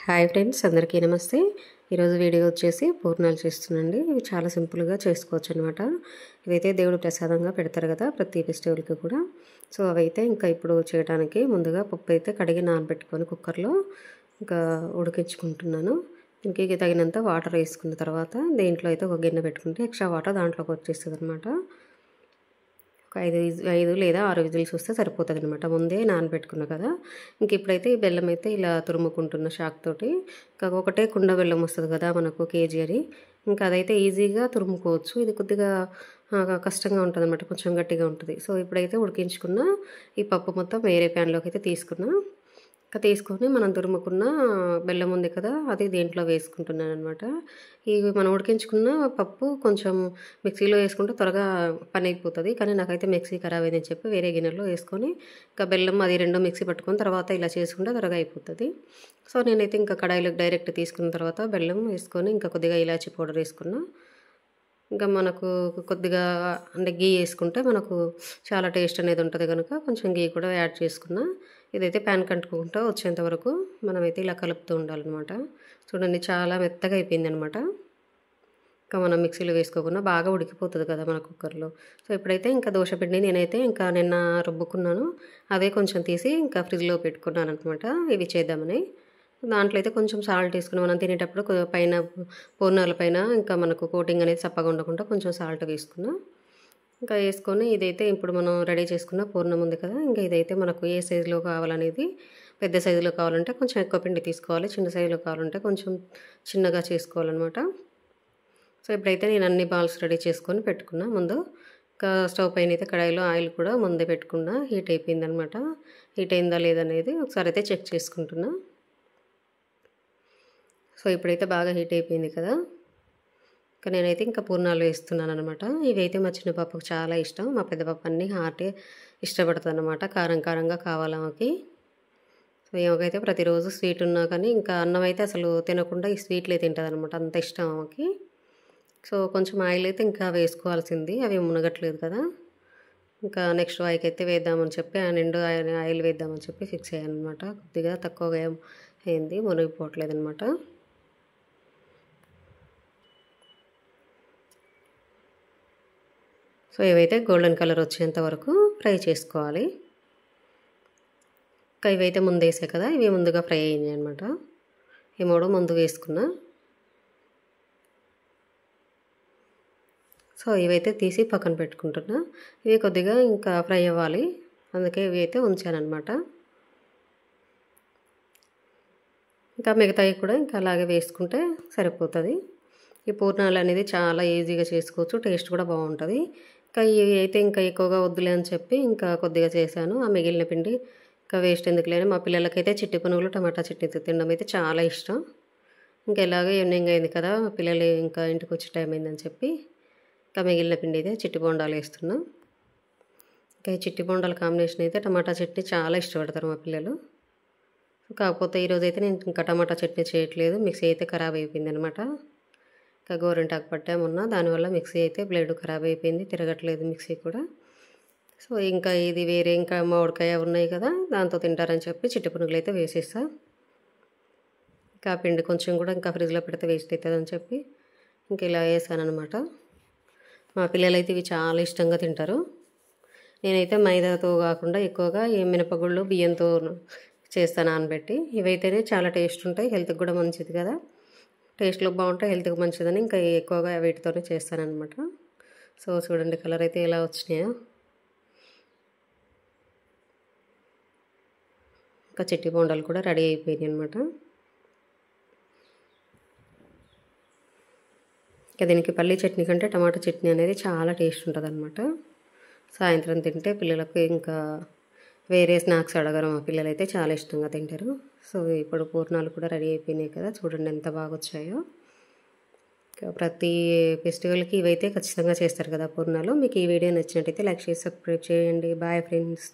Hi friends, అందరికీ నమస్తే. ఈరోజు వీడియో వచ్చేసి పూర్ణాలు చేస్తున్నాండి. ఇవి చాలా సింపుల్గా చేసుకోవచ్చు అనమాట. ఇవైతే దేవుడు ప్రసాదంగా పెడతారు కదా ప్రతి ఫెస్టివల్కి కూడా. సో అవైతే ఇంకా ఇప్పుడు చేయడానికి ముందుగా పప్పు అయితే కడిగి నానబెట్టుకొని కుక్కర్లో ఇంకా ఉడికించుకుంటున్నాను. దీనికి తగినంత వాటర్ వేసుకున్న తర్వాత దీంట్లో అయితే ఒక గిన్నె పెట్టుకుంటే ఎక్స్ట్రా వాటర్ దాంట్లోకి వచ్చేస్తుంది అనమాట. ఒక 5 లేదా 6 విజిల్స్ వస్తే సరిపోతుంది అనమాట. ముందే నానబెట్టుకున్నా కదా. ఇంక ఇప్పుడైతే ఈ బెల్లం అయితే ఇలా తురుముకుంటున్న షాక్ తోటి. ఇంకా ఒకటే కుండ బెల్లం వస్తుంది కదా మనకు కేజీ అని. ఇంకా అదైతే ఈజీగా తురుముకోవచ్చు. ఇది కొద్దిగా కష్టంగా ఉంటుంది అనమాట, కొంచెం గట్టిగా ఉంటుంది. సో ఇప్పుడైతే ఉడికించుకున్న ఈ పప్పు మొత్తం వేరే ప్యాన్లోకి అయితే తీసుకున్నా. ఇంకా తీసుకొని మనం తురుముకున్న బెల్లం ఉంది కదా, అది దీంట్లో వేసుకుంటున్నాను అనమాట. ఇవి మనం ఉడికించుకున్న పప్పు కొంచెం మిక్సీలో వేసుకుంటే త్వరగా పని అయిపోతుంది. కానీ నాకైతే మిక్సీ ఖరాబ్ అయిందని చెప్పి వేరే గిన్నెలో వేసుకొని ఇంకా బెల్లం అది రెండో మిక్సీ పట్టుకొని తర్వాత ఇలా చేసుకుంటే త్వరగా అయిపోతుంది. సో నేనైతే ఇంకా కడాయిలోకి డైరెక్ట్ తీసుకున్న తర్వాత బెల్లం వేసుకొని ఇంకా కొద్దిగా ఇలాచీ పౌడర్ వేసుకున్నా. ఇంకా మనకు కొద్దిగా అంటే గీ వేసుకుంటే మనకు చాలా టేస్ట్ అనేది ఉంటుంది కనుక కొంచెం గీ కూడా యాడ్ చేసుకున్నా. ఇదైతే ప్యాన్ కంటుకుంటూ వచ్చేంత వరకు మనమైతే ఇలా కలుపుతూ ఉండాలన్నమాట. చూడండి, చాలా మెత్తగా అయిపోయింది అనమాట. ఇంకా మనం మిక్సీలో వేసుకోకుండా బాగా ఉడికిపోతుంది కదా మన కుక్కర్లో. సో ఇప్పుడైతే ఇంకా దోశపిండి నేనైతే ఇంకా నిన్న రుబ్బుకున్నాను. అదే కొంచెం తీసి ఇంకా ఫ్రిడ్జ్లో పెట్టుకున్నాను అనమాట ఇవి చేద్దామని. దాంట్లో అయితే కొంచెం సాల్ట్ వేసుకుని మనం తినేటప్పుడు పైన పూర్ణాల పైన ఇంకా మనకు కోటింగ్ అనేది చప్పగా ఉండకుండా కొంచెం సాల్ట్ వేసుకున్నా. ఇంకా వేసుకొని ఇదైతే ఇప్పుడు మనం రెడీ చేసుకున్న పూర్ణం ఉంది కదా, ఇంకా ఇదైతే మనకు ఏ సైజులో కావాలనేది, పెద్ద సైజులో కావాలంటే కొంచెం ఎక్కువ పిండి తీసుకోవాలి, చిన్న సైజులో కావాలంటే కొంచెం చిన్నగా చేసుకోవాలన్నమాట. సో ఇప్పుడైతే నేను అన్ని బాల్స్ రెడీ చేసుకొని పెట్టుకున్నా. ముందు ఇంకా స్టవ్ పైన అయితే కడాయిలో ఆయిల్ కూడా ముందే పెట్టుకున్నా. హీట్ అయిపోయిందనమాట. హీట్ అయిందా లేదనేది ఒకసారి అయితే చెక్ చేసుకుంటున్నా. సో ఇప్పుడైతే బాగా హీట్ అయిపోయింది కదా. ఇంకా నేనైతే ఇంకా పూర్ణాలు వేస్తున్నాను అనమాట. ఇవైతే మా చిన్న పాపకు చాలా ఇష్టం. మా పెద్ద పాప అన్నీ హాటే ఇష్టపడుతుంది అనమాట. కారం కారంగా కావాలి ఆమెకి. సో ఏమకైతే ప్రతిరోజు స్వీట్ ఉన్నా కానీ ఇంకా అన్నం అయితే అసలు తినకుండా ఈ స్వీట్లే తింటుంది అనమాట, అంత ఇష్టం ఆమెకి. సో కొంచెం ఆయిల్ అయితే ఇంకా వేసుకోవాల్సింది, అవి మునగట్లేదు కదా. ఇంకా నెక్స్ట్ వాయికి అయితే వేద్దామని చెప్పి నిండు ఆయిల్ వేద్దామని చెప్పి ఫిక్స్ అయ్యాను అనమాట. కొద్దిగా తక్కువగా అయింది, మునిగిపోవట్లేదు అనమాట. సో ఇవైతే గోల్డెన్ కలర్ వచ్చేంత వరకు ఫ్రై చేసుకోవాలి. ఇంకా ఇవైతే ముందు వేసే కదా, ఇవి ముందుగా ఫ్రై అయినాయి అనమాట. ఈ మూడు ముందు వేసుకున్నా. సో ఇవైతే తీసి పక్కన పెట్టుకుంటున్నా. ఇవి కొద్దిగా ఇంకా ఫ్రై అవ్వాలి, అందుకే ఇవి అయితే ఉంచానమాట. ఇంకా మిగతాయి కూడా ఇంకా అలాగే వేసుకుంటే సరిపోతుంది. ఈ పూర్ణాలు అనేది చాలా ఈజీగా చేసుకోవచ్చు, టేస్ట్ కూడా బాగుంటుంది. ఇంకా ఇవి అయితే ఇంకా ఎక్కువగా వద్దులే అని చెప్పి ఇంకా కొద్దిగా చేశాను. ఆ మిగిలిన పిండి ఇంకా వేస్ట్ ఎందుకు లేని మా పిల్లలకైతే చిట్టి పునుగులు టమాటా చట్నీ తినడం అయితే చాలా ఇష్టం. ఇంకా ఎలాగో ఈవినింగ్ అయింది కదా, పిల్లలు ఇంకా ఇంటికి వచ్చే టైం అయిందని చెప్పి ఇంకా మిగిలిన పిండి అయితే చిట్టి బొండాలు వేస్తున్నా. ఇంకా ఈ చిట్టి బొండాల కాంబినేషన్ అయితే టమాటా చట్నీ చాలా ఇష్టపడతారు మా పిల్లలు. కాకపోతే ఈరోజైతే నేను ఇంకా టమాటా చట్నీ చేయట్లేదు, మిక్సీ అయితే ఖరాబ్ అయిపోయింది అనమాట. ఇంకా గోరింటాకు పట్టామున్నా, దానివల్ల మిక్సీ అయితే బ్లేడ్ ఖరాబ్ అయిపోయింది, తిరగట్లేదు మిక్సీ కూడా. సో ఇంకా ఇది వేరే ఇంకా మామిడికాయ ఉన్నాయి కదా, దాంతో తింటారని చెప్పి చిట్టి పునుగులు అయితే వేసేస్తా. ఇంకా పిండి కొంచెం కూడా ఇంకా ఫ్రిడ్జ్లో పెడితే వేస్ట్ అవుతుందని చెప్పి ఇంక ఇలా వేసాను అనమాట. మా పిల్లలైతే ఇవి చాలా ఇష్టంగా తింటారు. నేనైతే మైదాతో కాకుండా ఎక్కువగా ఈ మినపగుళ్ళు బియ్యంతో చేస్తాను నానబెట్టి. ఇవైతేనే చాలా టేస్ట్ ఉంటాయి, హెల్త్కి కూడా మంచిది కదా. టేస్ట్లో బాగుంటాయి, హెల్త్కి మంచిదని ఇంకా ఎక్కువగా వీటితోనే చేస్తానన్నమాట. సో చూడండి కలర్ అయితే ఎలా వచ్చినాయో. ఇంకా చిట్టి బొండాలు కూడా రెడీ అయిపోయినాయి అనమాట. ఇంకా దీనికి పల్లీ చట్నీ కంటే టమాటా చట్నీ అనేది చాలా టేస్ట్ ఉంటుంది అనమాట. సాయంత్రం తింటే పిల్లలకు ఇంకా వేరే స్నాక్స్ అడగరు, మా పిల్లలు అయితే చాలా ఇష్టంగా తింటారు. సో ఇప్పుడు పూర్ణాలు కూడా రెడీ అయిపోయినాయి కదా, చూడండి ఎంత బాగా వచ్చాయో. ప్రతి ఫెస్టివల్కి ఇవైతే ఖచ్చితంగా చేస్తారు కదా పూర్ణాలు. మీకు ఈ వీడియో నచ్చినట్టయితే లైక్ చేసి సబ్స్క్రైబ్ చేయండి. Bye friends.